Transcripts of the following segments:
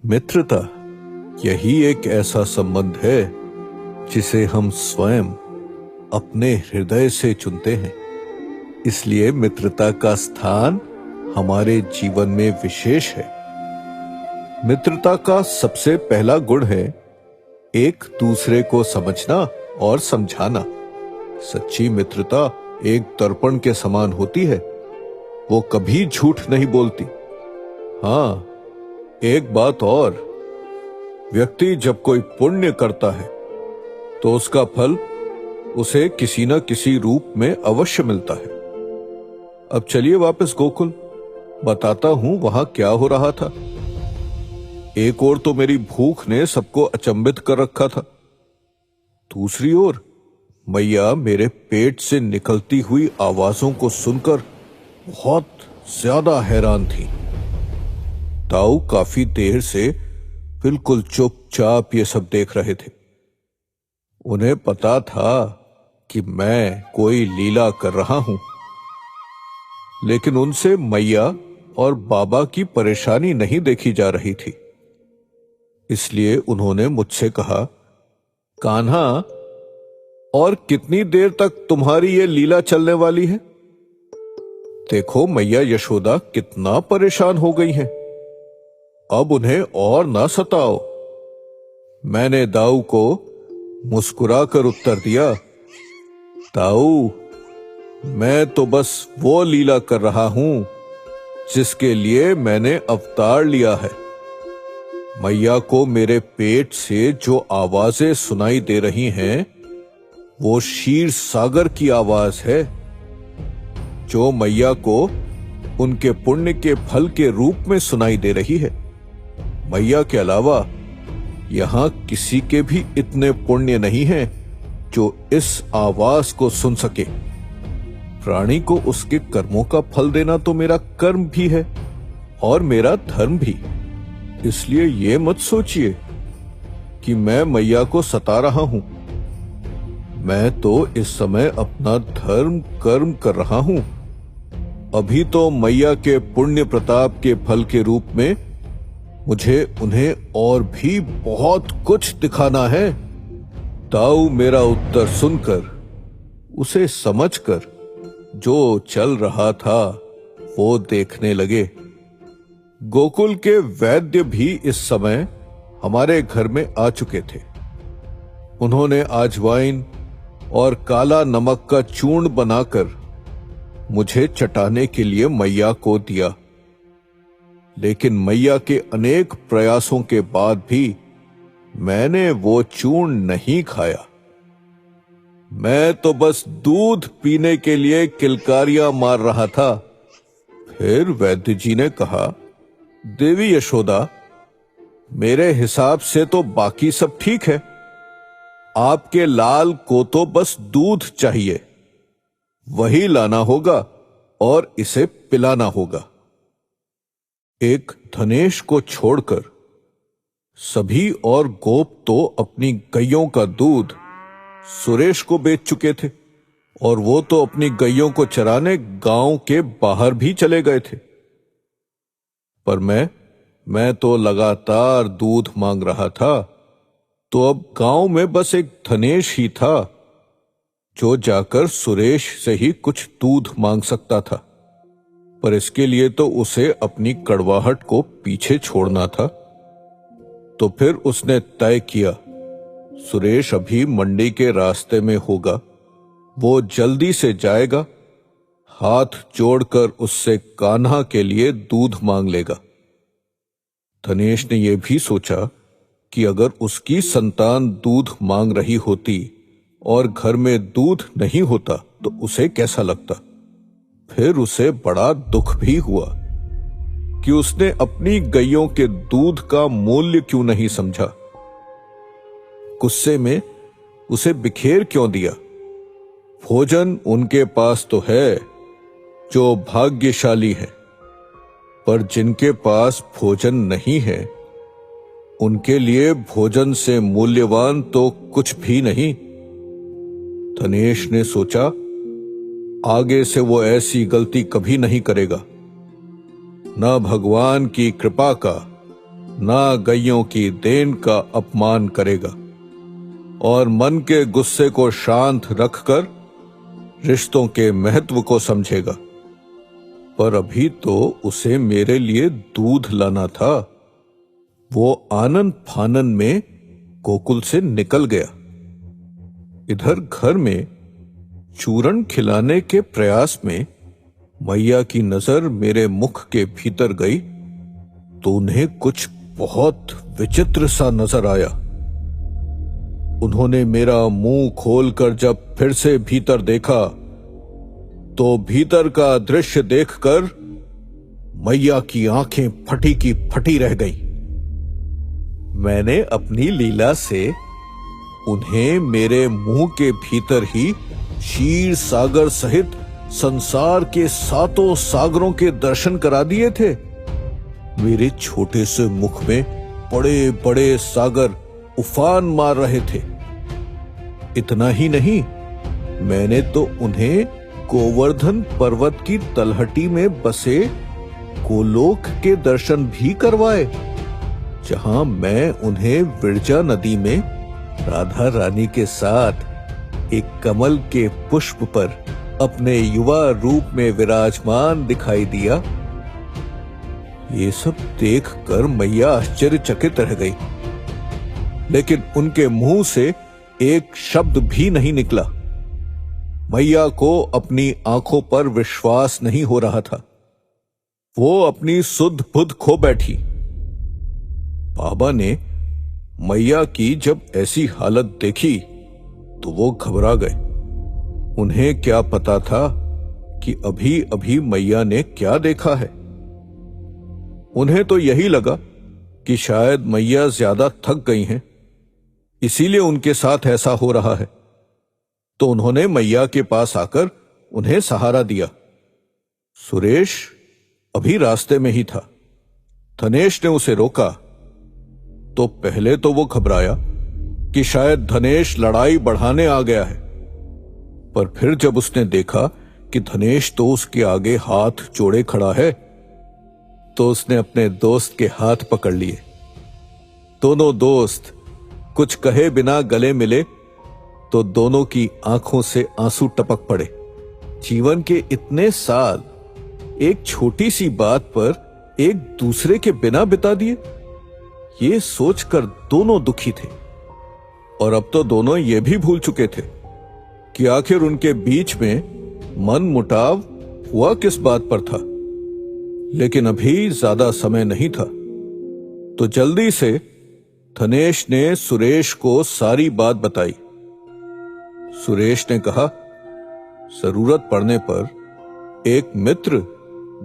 मित्रता यही एक ऐसा संबंध है जिसे हम स्वयं अपने हृदय से चुनते हैं। इसलिए मित्रता का स्थान हमारे जीवन में विशेष है। मित्रता का सबसे पहला गुण है एक दूसरे को समझना और समझाना। सच्ची मित्रता एक दर्पण के समान होती है। वो कभी झूठ नहीं बोलती। हाँ, एक बात और, व्यक्ति जब कोई पुण्य करता है तो उसका फल उसे किसी न किसी रूप में अवश्य मिलता है। अब चलिए वापस गोकुल, बताता हूं वहां क्या हो रहा था। एक ओर तो मेरी भूख ने सबको अचंभित कर रखा था, दूसरी ओर मैया मेरे पेट से निकलती हुई आवाजों को सुनकर बहुत ज्यादा हैरान थी। ताऊ काफी देर से बिल्कुल चुपचाप ये सब देख रहे थे। उन्हें पता था कि मैं कोई लीला कर रहा हूं, लेकिन उनसे मैया और बाबा की परेशानी नहीं देखी जा रही थी। इसलिए उन्होंने मुझसे कहा, कान्हा, और कितनी देर तक तुम्हारी ये लीला चलने वाली है? देखो मैया यशोदा कितना परेशान हो गई हैं। अब उन्हें और ना सताओ। मैंने दाऊ को मुस्कुराकर उत्तर दिया, ताऊ, मैं तो बस वो लीला कर रहा हूं जिसके लिए मैंने अवतार लिया है। मैया को मेरे पेट से जो आवाजें सुनाई दे रही हैं, वो क्षीर सागर की आवाज है, जो मैया को उनके पुण्य के फल के रूप में सुनाई दे रही है। मैया के अलावा यहां किसी के भी इतने पुण्य नहीं हैं जो इस आवाज को सुन सके। प्राणी को उसके कर्मों का फल देना तो मेरा कर्म भी है और मेरा धर्म भी। इसलिए ये मत सोचिए कि मैं मैया को सता रहा हूं। मैं तो इस समय अपना धर्म कर्म कर रहा हूं। अभी तो मैया के पुण्य प्रताप के फल के रूप में मुझे उन्हें और भी बहुत कुछ दिखाना है। ताऊ मेरा उत्तर सुनकर, उसे समझकर जो चल रहा था वो देखने लगे। गोकुल के वैद्य भी इस समय हमारे घर में आ चुके थे। उन्होंने अजवाइन और काला नमक का चूर्ण बनाकर मुझे चटाने के लिए मैया को दिया। लेकिन मैया के अनेक प्रयासों के बाद भी मैंने वो चूर्ण नहीं खाया। मैं तो बस दूध पीने के लिए किलकारियां मार रहा था। फिर वैद्य जी ने कहा, देवी यशोदा, मेरे हिसाब से तो बाकी सब ठीक है। आपके लाल को तो बस दूध चाहिए, वही लाना होगा और इसे पिलाना होगा। एक धनेश को छोड़कर सभी और गोप तो अपनी गैयों का दूध सुरेश को बेच चुके थे और वो तो अपनी गैयों को चराने गांव के बाहर भी चले गए थे। पर मैं तो लगातार दूध मांग रहा था। तो अब गांव में बस एक धनेश ही था जो जाकर सुरेश से ही कुछ दूध मांग सकता था। पर इसके लिए तो उसे अपनी कड़वाहट को पीछे छोड़ना था। तो फिर उसने तय किया, सुरेश अभी मंडी के रास्ते में होगा, वो जल्दी से जाएगा, हाथ जोड़कर उससे कान्हा के लिए दूध मांग लेगा। धनेश ने यह भी सोचा कि अगर उसकी संतान दूध मांग रही होती और घर में दूध नहीं होता तो उसे कैसा लगता। फिर उसे बड़ा दुख भी हुआ कि उसने अपनी गैयों के दूध का मूल्य क्यों नहीं समझा। गुस्से में उसे बिखेर क्यों दिया। भोजन उनके पास तो है जो भाग्यशाली है, पर जिनके पास भोजन नहीं है उनके लिए भोजन से मूल्यवान तो कुछ भी नहीं। धनेश ने सोचा, आगे से वो ऐसी गलती कभी नहीं करेगा। न भगवान की कृपा का, ना गइयों की देन का अपमान करेगा और मन के गुस्से को शांत रखकर रिश्तों के महत्व को समझेगा। पर अभी तो उसे मेरे लिए दूध लाना था। वो आनन फानन में गोकुल से निकल गया। इधर घर में चूरण खिलाने के प्रयास में मैया की नजर मेरे मुख के भीतर गई तो उन्हें कुछ बहुत विचित्र सा नजर आया। उन्होंने मेरा मुंह खोलकर जब फिर से भीतर देखा तो भीतर का दृश्य देखकर मैया की आंखें फटी की फटी रह गईं। मैंने अपनी लीला से उन्हें मेरे मुंह के भीतर ही क्षीर सागर सहित संसार के 7 सागरों के दर्शन करा दिए थे। मेरे छोटे से मुख में बड़े बड़े सागर उफान मार रहे थे। इतना ही नहीं, मैंने तो उन्हें गोवर्धन पर्वत की तलहटी में बसे गोलोक के दर्शन भी करवाए, जहां मैं उन्हें विरजा नदी में राधा रानी के साथ एक कमल के पुष्प पर अपने युवा रूप में विराजमान दिखाई दिया। ये सब देखकर मैया आश्चर्यचकित रह गई, लेकिन उनके मुंह से एक शब्द भी नहीं निकला। मैया को अपनी आंखों पर विश्वास नहीं हो रहा था। वो अपनी सुध बुध खो बैठी। बाबा ने मैया की जब ऐसी हालत देखी तो वो घबरा गए। उन्हें क्या पता था कि अभी अभी मैया ने क्या देखा है। उन्हें तो यही लगा कि शायद मैया ज्यादा थक गई हैं, इसीलिए उनके साथ ऐसा हो रहा है। तो उन्होंने मैया के पास आकर उन्हें सहारा दिया। सुरेश अभी रास्ते में ही था। धनेश ने उसे रोका तो पहले तो वो घबराया कि शायद धनेश लड़ाई बढ़ाने आ गया है, पर फिर जब उसने देखा कि धनेश तो उसके आगे हाथ जोड़े खड़ा है तो उसने अपने दोस्त के हाथ पकड़ लिए। दोनों दोस्त कुछ कहे बिना गले मिले तो दोनों की आंखों से आंसू टपक पड़े। जीवन के इतने साल एक छोटी सी बात पर एक दूसरे के बिना बिता दिए, ये सोचकर दोनों दुखी थे। और अब तो दोनों ये भी भूल चुके थे कि आखिर उनके बीच में मन मुटाव हुआ किस बात पर था। लेकिन अभी ज्यादा समय नहीं था, तो जल्दी से धनेश ने सुरेश को सारी बात बताई। सुरेश ने कहा, जरूरत पड़ने पर एक मित्र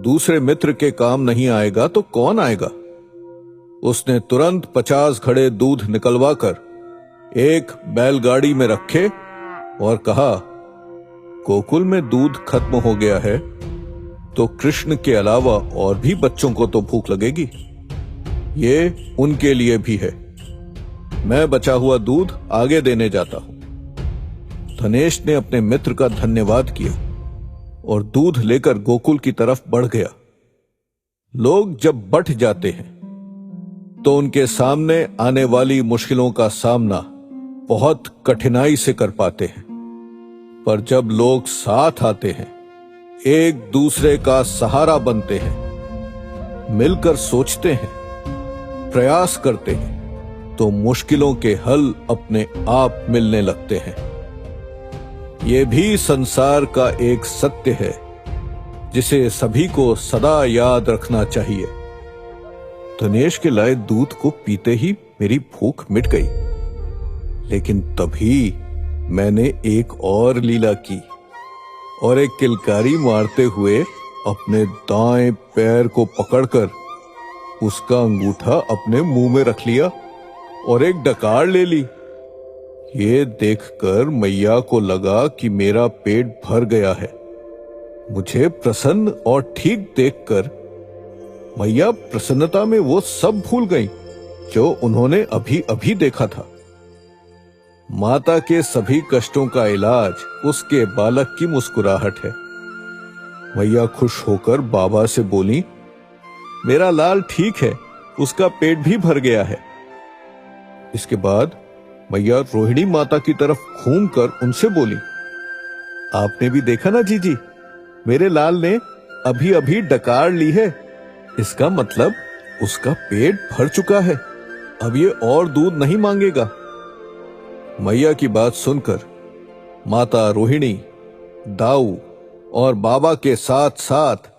दूसरे मित्र के काम नहीं आएगा तो कौन आएगा। उसने तुरंत 50 घड़े दूध निकलवाकर एक बैलगाड़ी में रखे और कहा, गोकुल में दूध खत्म हो गया है तो कृष्ण के अलावा और भी बच्चों को तो भूख लगेगी। ये उनके लिए भी है। मैं बचा हुआ दूध आगे देने जाता हूं। धनेश ने अपने मित्र का धन्यवाद किया और दूध लेकर गोकुल की तरफ बढ़ गया। लोग जब बढ़ जाते हैं तो उनके सामने आने वाली मुश्किलों का सामना बहुत कठिनाई से कर पाते हैं, पर जब लोग साथ आते हैं, एक दूसरे का सहारा बनते हैं, मिलकर सोचते हैं, प्रयास करते हैं, तो मुश्किलों के हल अपने आप मिलने लगते हैं। यह भी संसार का एक सत्य है जिसे सभी को सदा याद रखना चाहिए। धनेश के लाए दूध को पीते ही मेरी भूख मिट गई, लेकिन तभी मैंने एक और लीला की और एक किलकारी मारते हुए अपने दाएं पैर को पकड़कर उसका अंगूठा अपने मुंह में रख लिया और एक डकार ले ली। ये देखकर मैया को लगा कि मेरा पेट भर गया है। मुझे प्रसन्न और ठीक देखकर मैया प्रसन्नता में वो सब भूल गईं जो उन्होंने अभी अभी देखा था। माता के सभी कष्टों का इलाज उसके बालक की मुस्कुराहट है। मैया खुश होकर बाबा से बोली, मेरा लाल ठीक है, उसका पेट भी भर गया है। इसके बाद मैया रोहिणी माता की तरफ घूम कर उनसे बोली, आपने भी देखा ना जीजी, मेरे लाल ने अभी अभी डकार ली है। इसका मतलब उसका पेट भर चुका है, अब ये और दूध नहीं मांगेगा। मैया की बात सुनकर माता रोहिणी, दाऊ और बाबा के साथ साथ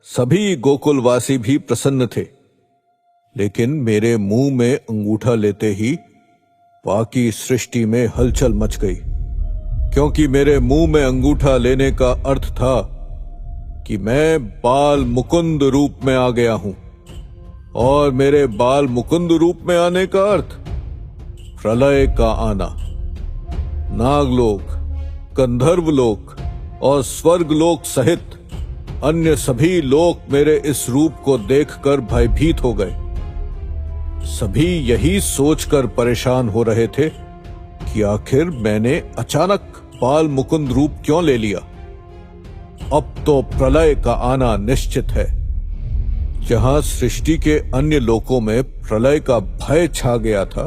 सभी गोकुलवासी भी प्रसन्न थे। लेकिन मेरे मुंह में अंगूठा लेते ही बाकी सृष्टि में हलचल मच गई, क्योंकि मेरे मुंह में अंगूठा लेने का अर्थ था कि मैं बाल मुकुंद रूप में आ गया हूं, और मेरे बाल मुकुंद रूप में आने का अर्थ प्रलय का आना। नागलोक, गंधर्वलोक और स्वर्गलोक सहित अन्य सभी लोक मेरे इस रूप को देखकर भयभीत हो गए। सभी यही सोचकर परेशान हो रहे थे कि आखिर मैंने अचानक बाल मुकुंद रूप क्यों ले लिया। अब तो प्रलय का आना निश्चित है। जहां सृष्टि के अन्य लोकों में प्रलय का भय छा गया था,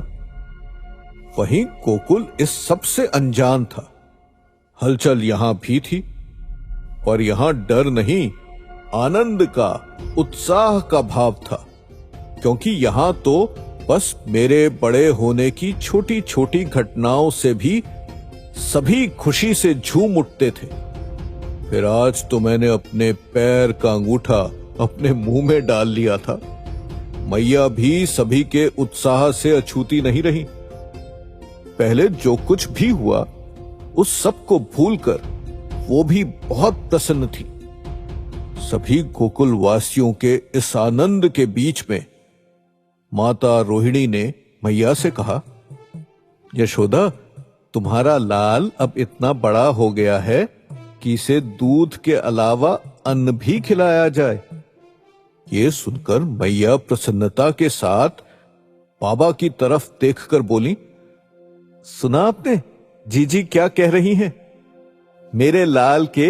वहीं गोकुल इस सबसे अनजान था। हलचल यहां भी थी, पर यहां डर नहीं, आनंद का, उत्साह का भाव था, क्योंकि यहां तो बस मेरे बड़े होने की छोटी छोटी घटनाओं से भी सभी खुशी से झूम उठते थे। फिर आज तो मैंने अपने पैर का अंगूठा अपने मुंह में डाल लिया था। मैया भी सभी के उत्साह से अछूती नहीं रही। पहले जो कुछ भी हुआ उस सब को भूलकर वो भी बहुत प्रसन्न थी। सभी गोकुल वासियों के इस आनंद के बीच में माता रोहिणी ने मैया से कहा, यशोदा, तुम्हारा लाल अब इतना बड़ा हो गया है कि इसे दूध के अलावा अन्न भी खिलाया जाए। ये सुनकर मैया प्रसन्नता के साथ बाबा की तरफ देखकर बोली, सुना आपने जीजी क्या कह रही हैं? मेरे लाल के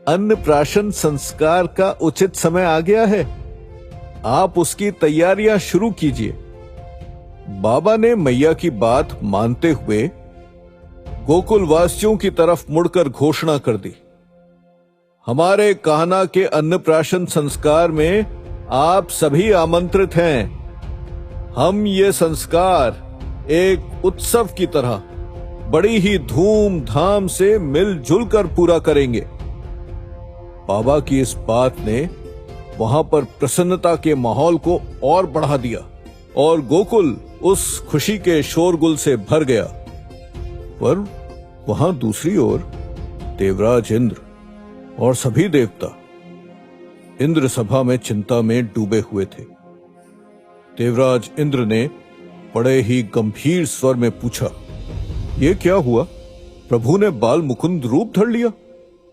अन्नप्राशन संस्कार का उचित समय आ गया है, आप उसकी तैयारियां शुरू कीजिए। बाबा ने मैया की बात मानते हुए गोकुलवासियों की तरफ मुड़कर घोषणा कर दी, हमारे कान्हा के अन्नप्राशन संस्कार में आप सभी आमंत्रित हैं। हम ये संस्कार एक उत्सव की तरह बड़ी ही धूमधाम से मिलजुल कर पूरा करेंगे। बाबा की इस बात ने वहां पर प्रसन्नता के माहौल को और बढ़ा दिया और गोकुल उस खुशी के शोरगुल से भर गया। पर वहां दूसरी ओर देवराज इंद्र और सभी देवता इंद्र सभा में चिंता में डूबे हुए थे। देवराज इंद्र ने बड़े ही गंभीर स्वर में पूछा, ये क्या हुआ? प्रभु ने बाल मुकुंद रूप धर लिया,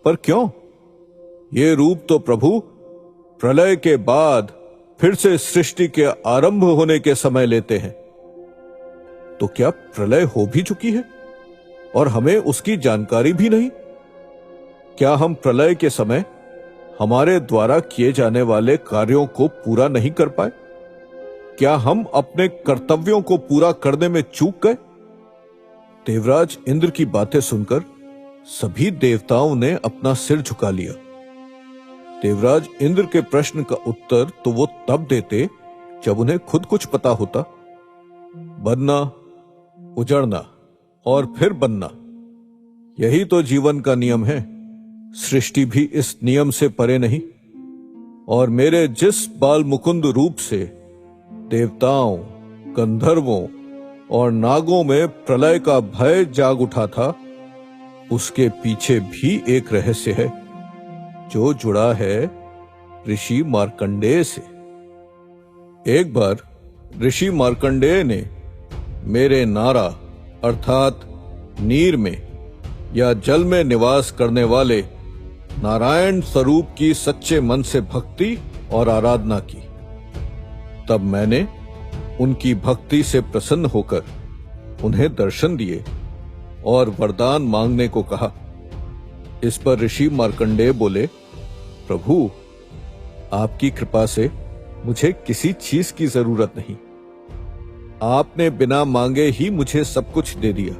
पर क्यों? ये रूप तो प्रभु प्रलय के बाद फिर से सृष्टि के आरंभ होने के समय लेते हैं। तो क्या प्रलय हो भी चुकी है और हमें उसकी जानकारी भी नहीं? क्या हम प्रलय के समय हमारे द्वारा किए जाने वाले कार्यों को पूरा नहीं कर पाए? क्या हम अपने कर्तव्यों को पूरा करने में चूक गए? देवराज इंद्र की बातें सुनकर सभी देवताओं ने अपना सिर झुका लिया। देवराज इंद्र के प्रश्न का उत्तर तो वो तब देते जब उन्हें खुद कुछ पता होता। बनना, उजड़ना और फिर बनना, यही तो जीवन का नियम है। सृष्टि भी इस नियम से परे नहीं। और मेरे जिस बाल मुकुंद रूप से देवताओं, गंधर्वों और नागों में प्रलय का भय जाग उठा था, उसके पीछे भी एक रहस्य है जो जुड़ा है ऋषि मार्कंडेय से। एक बार ऋषि मार्कंडेय ने मेरे नारा अर्थात नीर में या जल में निवास करने वाले नारायण स्वरूप की सच्चे मन से भक्ति और आराधना की। तब मैंने उनकी भक्ति से प्रसन्न होकर उन्हें दर्शन दिए और वरदान मांगने को कहा। इस पर ऋषि मार्कंडेय बोले, प्रभु, आपकी कृपा से मुझे किसी चीज की जरूरत नहीं। आपने बिना मांगे ही मुझे सब कुछ दे दिया।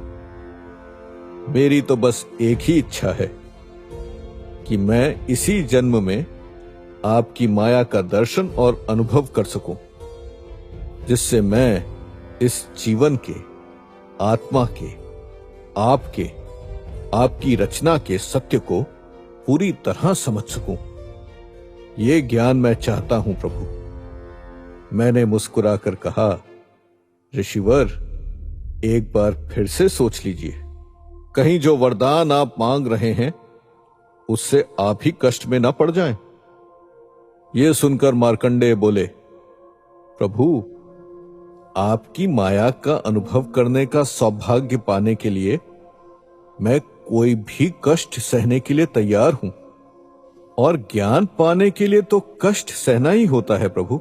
मेरी तो बस एक ही इच्छा है कि मैं इसी जन्म में आपकी माया का दर्शन और अनुभव कर सकूं, जिससे मैं इस जीवन के, आत्मा के, आपकी रचना के सत्य को पूरी तरह समझ सकूं। ये ज्ञान मैं चाहता हूं प्रभु। मैंने मुस्कुराकर कहा, ऋषिवर, एक बार फिर से सोच लीजिए। कहीं जो वरदान आप मांग रहे हैं उससे आप ही कष्ट में ना पड़ जाएं। ये सुनकर मार्कंडेय बोले, प्रभु, आपकी माया का अनुभव करने का सौभाग्य पाने के लिए मैं कोई भी कष्ट सहने के लिए तैयार हूं, और ज्ञान पाने के लिए तो कष्ट सहना ही होता है प्रभु।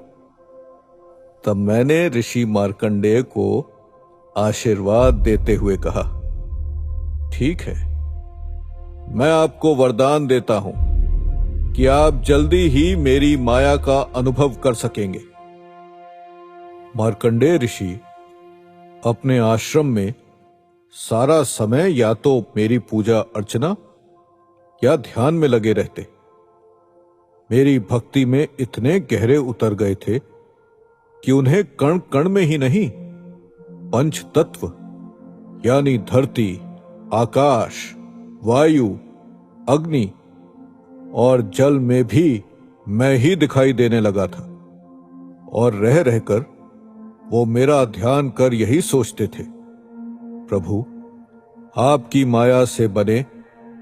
तब मैंने ऋषि मार्कंडेय को आशीर्वाद देते हुए कहा, ठीक है, मैं आपको वरदान देता हूं कि आप जल्दी ही मेरी माया का अनुभव कर सकेंगे। मार्कंडेय ऋषि अपने आश्रम में सारा समय या तो मेरी पूजा अर्चना या ध्यान में लगे रहते। मेरी भक्ति में इतने गहरे उतर गए थे कि उन्हें कण कण में ही नहीं, पंच तत्व यानी धरती, आकाश, वायु, अग्नि और जल में भी मैं ही दिखाई देने लगा था। और रह रहकर वो मेरा ध्यान कर यही सोचते थे, प्रभु, आपकी माया से बने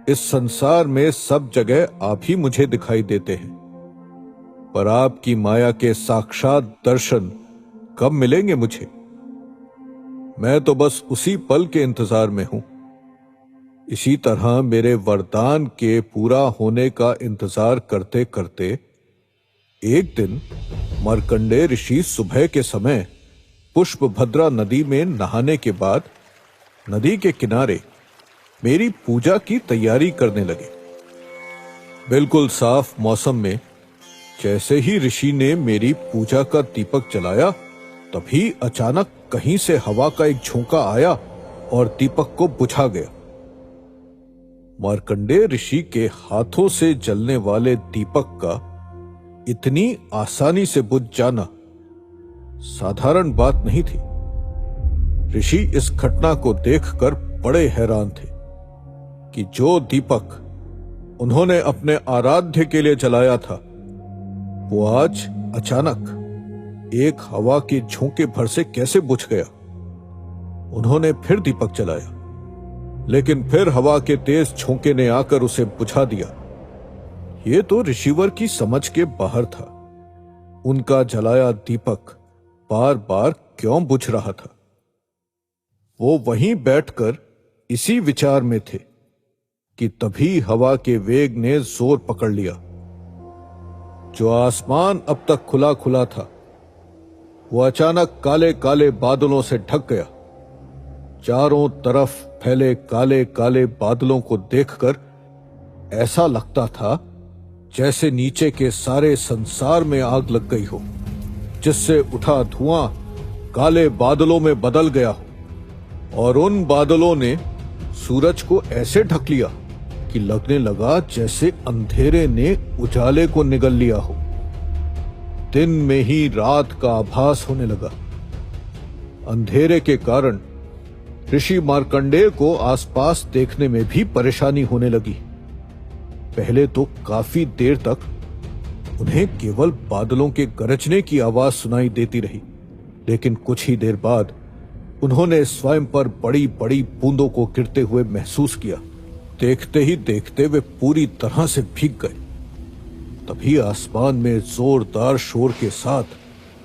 इस संसार में सब जगह आप ही मुझे दिखाई देते हैं, पर आपकी माया के साक्षात दर्शन कब मिलेंगे मुझे? मैं तो बस उसी पल के इंतजार में हूं। इसी तरह मेरे वरदान के पूरा होने का इंतजार करते करते एक दिन मार्कंडेय ऋषि सुबह के समय पुष्पभद्रा नदी में नहाने के बाद नदी के किनारे मेरी पूजा की तैयारी करने लगे। बिल्कुल साफ मौसम में जैसे ही ऋषि ने मेरी पूजा का दीपक जलाया, तभी अचानक कहीं से हवा का एक झोंका आया और दीपक को बुझा गया। मार्कंडेय ऋषि के हाथों से जलने वाले दीपक का इतनी आसानी से बुझ जाना साधारण बात नहीं थी। ऋषि इस घटना को देखकर बड़े हैरान थे कि जो दीपक उन्होंने अपने आराध्य के लिए जलाया था, वो आज अचानक एक हवा के झोंके भर से कैसे बुझ गया। उन्होंने फिर दीपक जलाया, लेकिन फिर हवा के तेज झोंके ने आकर उसे बुझा दिया। ये तो ऋषिवर की समझ के बाहर था। उनका जलाया दीपक बार बार क्यों बुझ रहा था? वो वहीं बैठकर इसी विचार में थे कि तभी हवा के वेग ने जोर पकड़ लिया। जो आसमान अब तक खुला खुला था, वो अचानक काले काले बादलों से ढक गया। चारों तरफ फैले काले काले बादलों को देखकर ऐसा लगता था जैसे नीचे के सारे संसार में आग लग गई हो, जिससे उठा धुआं काले बादलों में बदल गया हो, और उन बादलों ने सूरज को ऐसे ढक लिया कि लगने लगा जैसे अंधेरे ने उजाले को निगल लिया हो। दिन में ही रात का आभास होने लगा। अंधेरे के कारण ऋषि मार्कंडेय को आसपास देखने में भी परेशानी होने लगी। पहले तो काफी देर तक उन्हें केवल बादलों के गरजने की आवाज सुनाई देती रही, लेकिन कुछ ही देर बाद उन्होंने स्वयं पर बड़ी बड़ी बूंदों को गिरते हुए महसूस किया। देखते ही देखते वे पूरी तरह से भीग गए। तभी आसमान में जोरदार शोर के साथ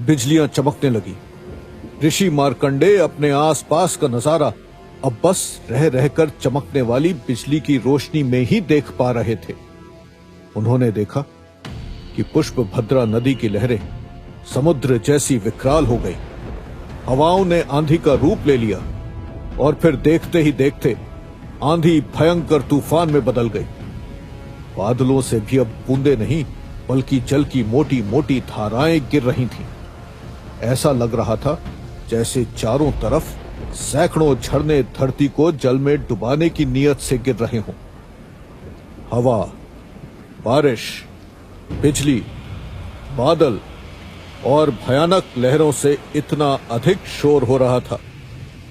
बिजलियां चमकने लगी। ऋषि मार्कंडेय अपने आसपास का नजारा अब बस रह रहकर चमकने वाली बिजली की रोशनी में ही देख पा रहे थे। उन्होंने देखा कि पुष्पभद्रा नदी की लहरें समुद्र जैसी विकराल हो गई। हवाओं ने आंधी का रूप ले लिया और फिर देखते ही देखते आंधी भयंकर तूफान में बदल गई। बादलों से भी अब बूंदे नहीं बल्कि जल की मोटी मोटी धाराएं गिर रही थीं। ऐसा लग रहा था जैसे चारों तरफ सैकड़ों झरने धरती को जल में डुबाने की नीयत से गिर रहे हों। हवा, बारिश, बिजली, बादल और भयानक लहरों से इतना अधिक शोर हो रहा था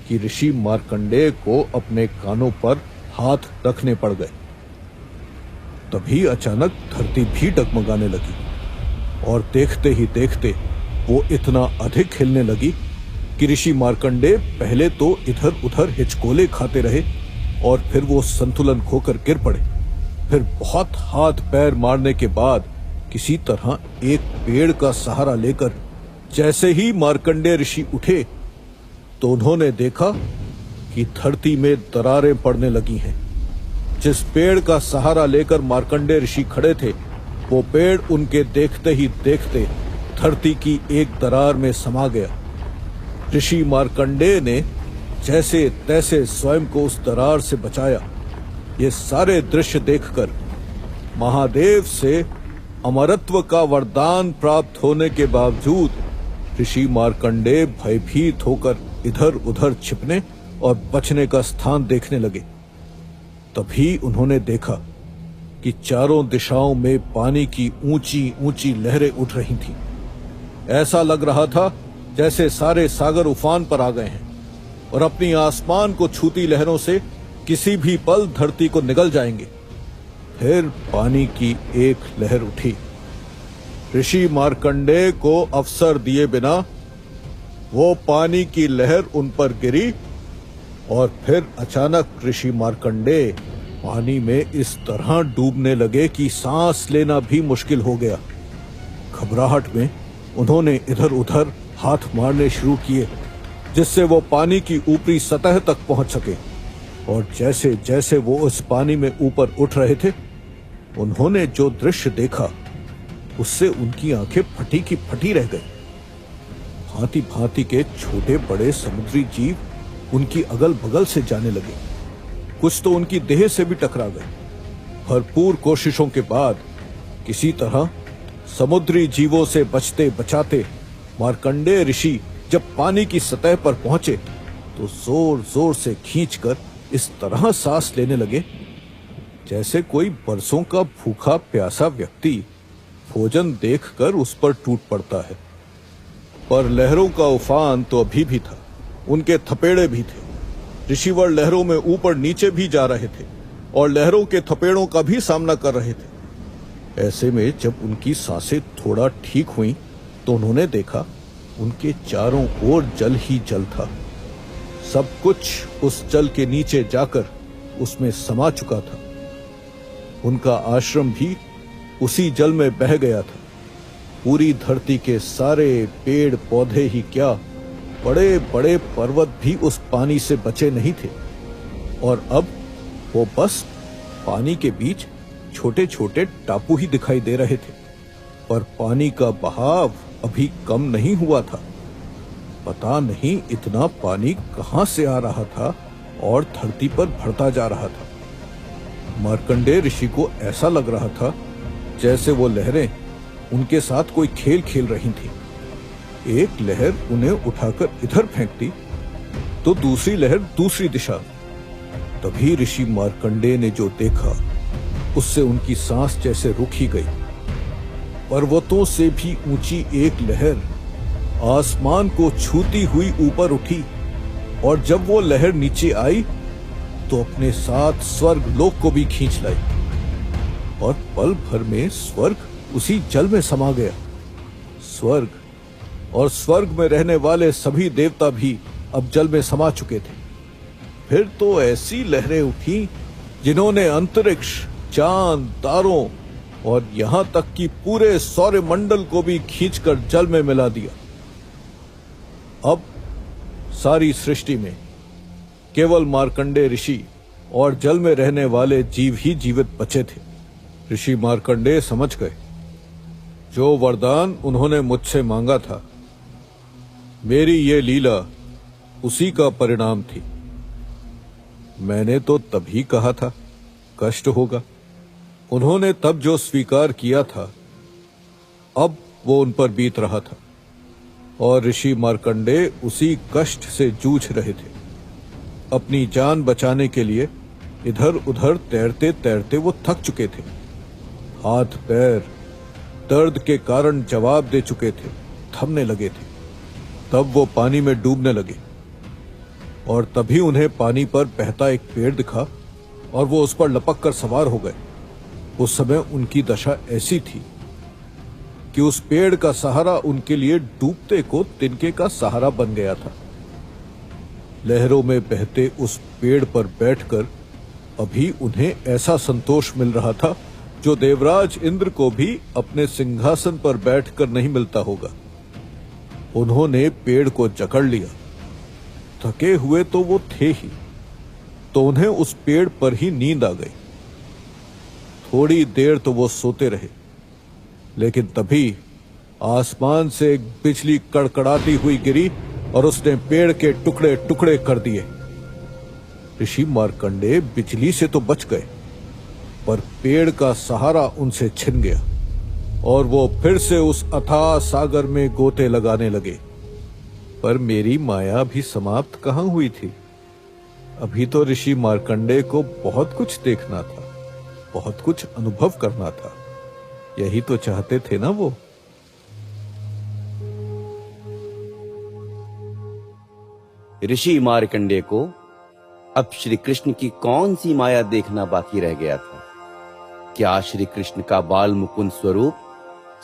कि ऋषि मार्कंडेय को अपने कानों पर हाथ रखने पड़ गए। तभी अचानक धरती भी डगमगाने लगी और देखते ही देखते वो इतना अधिक हिलने लगी कि ऋषि मार्कंडेय पहले तो इधर उधर हिचकोले खाते रहे और फिर वो संतुलन खोकर गिर पड़े। फिर बहुत हाथ पैर मारने के बाद किसी तरह एक पेड़ का सहारा लेकर जैसे ही मार्कंडेय ऋषि उठे तो उन्होंने देखा कि धरती में दरारें पड़ने लगी हैं। जिस पेड़ का सहारा लेकर मार्कंडेय ऋषि खड़े थे, वो पेड़ उनके देखते ही देखते धरती की एक दरार में समा गया। ऋषि मार्कंडेय ने जैसे तैसे स्वयं को उस दरार से बचाया। ये सारे दृश्य देखकर महादेव से अमरत्व का वरदान प्राप्त होने के बावजूद ऋषि मार्कंडेय भयभीत होकर इधर उधर छिपने और बचने का स्थान देखने लगे। तभी उन्होंने देखा कि चारों दिशाओं में पानी की ऊंची ऊंची लहरें उठ रही थीं। ऐसा लग रहा था जैसे सारे सागर उफान पर आ गए हैं और अपनी आसमान को छूती लहरों से किसी भी पल धरती को निगल जाएंगे। फिर पानी की एक लहर उठी। ऋषि मार्कंडेय को अवसर दिए बिना वो पानी की लहर उन पर गिरी और फिर अचानक ऋषि मार्कंडेय पानी में इस तरह डूबने लगे कि सांस लेना भी मुश्किल हो गया। घबराहट में उन्होंने इधर उधर हाथ मारने शुरू किए जिससे वो पानी की ऊपरी सतह तक पहुंच सके। और जैसे जैसे वो उस पानी में ऊपर उठ रहे थे, उन्होंने जो दृश्य देखा उससे उनकी आंखें फटी की फटी रह गई। भांति भांति के छोटे बड़े समुद्री जीव उनकी अगल बगल से जाने लगे। कुछ तो उनकी देह से भी टकरा गए। भरपूर कोशिशों के बाद किसी तरह समुद्री जीवों से बचते बचाते मार्कंडेय ऋषि जब पानी की सतह पर पहुंचे तो जोर जोर से खींचकर इस तरह सांस लेने लगे जैसे कोई बरसों का भूखा प्यासा व्यक्ति भोजन देखकर उस पर टूट पड़ता है। पर लहरों का उफान तो अभी भी था, उनके थपेड़े भी थे। ऋषिवर लहरों में ऊपर नीचे भी जा रहे थे और लहरों के थपेड़ों का भी सामना कर रहे थे। ऐसे में जब उनकी सांसें थोड़ा ठीक हुई तो उन्होंने देखा उनके चारों ओर जल ही जल था। सब कुछ उस जल के नीचे जाकर उसमें समा चुका था। उनका आश्रम भी उसी जल में बह गया था। पूरी धरती के सारे पेड़ पौधे ही क्या, बड़े बड़े पर्वत भी उस पानी से बचे नहीं थे। और अब वो बस पानी के बीच छोटे छोटे टापू ही दिखाई दे रहे थे। पर पानी का बहाव अभी कम नहीं हुआ था। पता नहीं इतना पानी कहां से आ रहा था और धरती पर भरता जा रहा था। मार्कंडेय ऋषि को ऐसा लग रहा था जैसे वो लहरें उनके साथ कोई खेल खेल रही थी। एक लहर उन्हें उठाकर इधर फेंकती तो दूसरी लहर दूसरी दिशा। तभी ऋषि मार्कंडेय ने जो देखा उससे उनकी सांस जैसे रुक ही गई। पर्वतों से भी ऊंची एक लहर आसमान को छूती हुई ऊपर उठी और जब वो लहर नीचे आई तो अपने साथ स्वर्ग लोक को भी खींच लाई और पल भर में स्वर्ग उसी जल में समा गया। स्वर्ग और स्वर्ग में रहने वाले सभी देवता भी अब जल में समा चुके थे। फिर तो ऐसी लहरें उठी जिन्होंने अंतरिक्ष, चांद, तारों और यहां तक कि पूरे सौर मंडल को भी खींचकर जल में मिला दिया। अब सारी सृष्टि में केवल मार्कंडेय ऋषि और जल में रहने वाले जीव ही जीवित बचे थे। ऋषि मार्कंडेय समझ गए जो वरदान उन्होंने मुझसे मांगा था, मेरी ये लीला उसी का परिणाम थी। मैंने तो तभी कहा था कष्ट होगा। उन्होंने तब जो स्वीकार किया था अब वो उन पर बीत रहा था और ऋषि मार्कंडेय उसी कष्ट से जूझ रहे थे। अपनी जान बचाने के लिए इधर उधर तैरते तैरते वो थक चुके थे। हाथ पैर दर्द के कारण जवाब दे चुके थे, थमने लगे थे। तब वो पानी में डूबने लगे और तभी उन्हें पानी पर बहता एक पेड़ दिखा और वो उस पर लपक कर सवार हो गए। उस समय उनकी दशा ऐसी थी कि उस पेड़ का सहारा उनके लिए डूबते को तिनके का सहारा बन गया था। लहरों में बहते उस पेड़ पर बैठकर अभी उन्हें ऐसा संतोष मिल रहा था जो देवराज इंद्र को भी अपने सिंहासन पर बैठकर नहीं मिलता होगा। उन्होंने पेड़ को जकड़ लिया। थके हुए तो वो थे ही, तो उन्हें उस पेड़ पर ही नींद आ गई। थोड़ी देर तो वो सोते रहे, लेकिन तभी आसमान से एक बिजली कड़कड़ाती हुई गिरी और उसने पेड़ के टुकड़े टुकड़े कर दिए। ऋषि मार्कंडेय बिजली से तो बच गए, पर पेड़ का सहारा उनसे छिन गया और वो फिर से उस अथाह सागर में गोते लगाने लगे। पर मेरी माया भी समाप्त कहां हुई थी। अभी तो ऋषि मार्कंडेय को बहुत कुछ देखना था, बहुत कुछ अनुभव करना था। यही तो चाहते थे ना वो। ऋषि मार्कंडेय को अब श्री कृष्ण की कौन सी माया देखना बाकी रह गया था। क्या श्री कृष्ण का बाल मुकुंद स्वरूप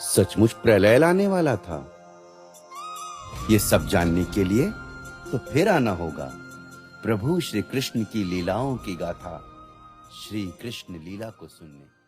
सचमुच प्रलय लाने वाला था? ये सब जानने के लिए तो फिर आना होगा प्रभु श्री कृष्ण की लीलाओं की गाथा श्री कृष्ण लीला को सुनने।